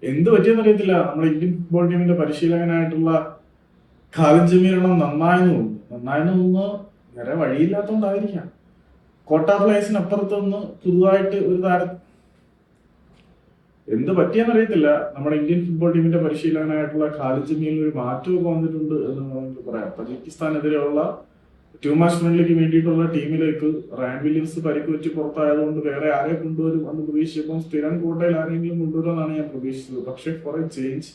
എന്ത് പറ്റിയെന്ന് അറിയത്തില്ല. നമ്മുടെ ഇന്ത്യൻ ഫുട്ബോൾ ടീമിന്റെ പരിശീലകനായിട്ടുള്ള ഖാലിദ് ജമീലിനെ നന്നായെന്ന് തോന്നുന്നു. വേറെ വഴിയില്ലാത്തതുകൊണ്ടായിരിക്കാം. കോട്ട പ്ലേസിനപ്പുറത്ത് നിന്ന് പുതുതായിട്ട് ഒരു താരം എന്ത് പറ്റിയെന്ന് അറിയത്തില്ല. നമ്മുടെ ഇന്ത്യൻ ഫുട്ബോൾ ടീമിന്റെ പരിശീലകനായിട്ടുള്ള ഖാലിദ് ജമീലിന് ഒരു മാറ്റമൊക്കെ വന്നിട്ടുണ്ട് എന്ന് നമുക്ക് പറയാം. തജിക്കിസ്ഥാനെതിരെയുള്ള 2 മാച്ച് ഫ്രണ്ട്ലിക്ക് വേണ്ടിയിട്ടുള്ള ടീമിലേക്ക് റയാൻ വില്യംസ് പരിക്ക് വെച്ച് പുറത്തായതുകൊണ്ട് വേറെ ആരെ കൊണ്ടുവരും എന്ന് പ്രതീക്ഷിച്ചപ്പോൾ സ്ഥിരം കോട്ടയിൽ ആരെങ്കിലും കൊണ്ടുവരുമെന്നാണ് ഞാൻ പ്രതീക്ഷിച്ചത്. പക്ഷേ ഫോർ എ ചേഞ്ച്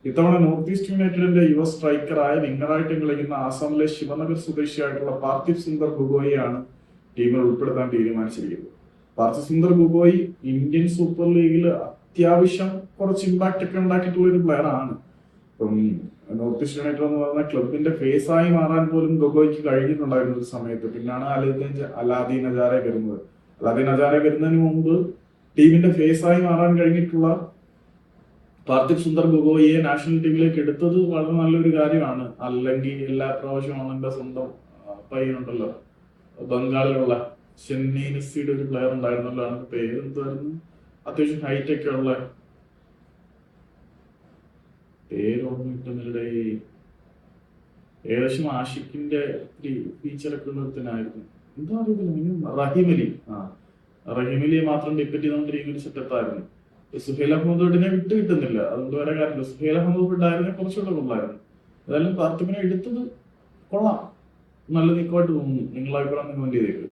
ഇത്തവണ നോർത്ത് ഈസ്റ്റ് യുണൈറ്റഡിന്റെ യുവ സ്ട്രൈക്കറായ വിങ്ങറായിട്ട് കളിക്കുന്ന ആസാമിലെ ശിവനഗർ സ്വദേശിയായിട്ടുള്ള പാർത്ഥിവ് സുന്ദർ ഗൊഗോയിയാണ് ടീമിൽ ഉൾപ്പെടുത്താൻ തീരുമാനിച്ചിരിക്കുന്നത്. പാർത്ഥിവ് സുന്ദർ ഗൊഗോയി ഇന്ത്യൻ സൂപ്പർ ലീഗിൽ അത്യാവശ്യം കുറച്ച് ഇമ്പാക്ട് ഒക്കെ ഉണ്ടാക്കിയിട്ടുള്ള ഒരു പ്ലെയർ ആണ്. ഇപ്പം നോർത്ത് ഈസ്റ്റ് യുണൈറ്റഡ് എന്ന് പറയുന്ന ക്ലബിന്റെ ഫേസായി മാറാൻ പോലും ഗൊഗോയ്ക്ക് കഴിഞ്ഞിട്ടുണ്ടായിരുന്ന ഒരു സമയത്ത്. പിന്നാണ് അലാദീൻ അജാരെ വരുന്നത്. അലാദീൻ അജാരെ വരുന്നതിന് മുമ്പ് ടീമിന്റെ ഫേസായി മാറാൻ കഴിഞ്ഞിട്ടുള്ള പാർത്ഥിവ് സുന്ദർ ഗൊഗോയിയെ നാഷണൽ ടീമിലേക്ക് എടുത്തത് വളരെ നല്ലൊരു കാര്യമാണ്. അല്ലെങ്കിൽ എല്ലാ പ്രാവശ്യവും അവന്റെ സ്വന്തം പയ്യനുണ്ടല്ലോ, ബംഗാളിലുള്ള ചെന്നൈ നസിയുടെ ഒരു പ്ലെയർ ഉണ്ടായിരുന്നല്ലോ, അവന്റെ പേര് എന്തായിരുന്നു, അത്യാവശ്യം ഹൈറ്റ് ഒക്കെ ഉള്ള പേര് ഓർമ്മ കിട്ടുന്നില്ലേ, ഏകദേശം ആഷിഖിന്റെ ഫീച്ചറൊക്കെ ഉള്ളതിനായിരുന്നു, എന്താ അറിയത്തില്ല, റഹീമലി. റഹീമലിയെ മാത്രം ഡിപ്പെൻഡ് ചെയ്തുകൊണ്ടിരിക്കുന്ന ഒരു സെറ്റപ്പായിരുന്നു. സുഹൈൽ അഹമ്മദ് വിട്ട് കിട്ടുന്നില്ല, അതുകൊണ്ട് വേറെ കാര്യമില്ല. സുഹൈൽ അഹമ്മദ് വിട്ടായിരുന്നെ കുറച്ചുകൂടെ കൊള്ളായിരുന്നു. ഏതായാലും പാർത്ഥിവിനെ എടുത്തത് കൊള്ളാം, നല്ല നീക്കമായിട്ട് തോന്നുന്നു. നിങ്ങളുടെ അഭിപ്രായം കമന്റ് ചെയ്തേക്കും.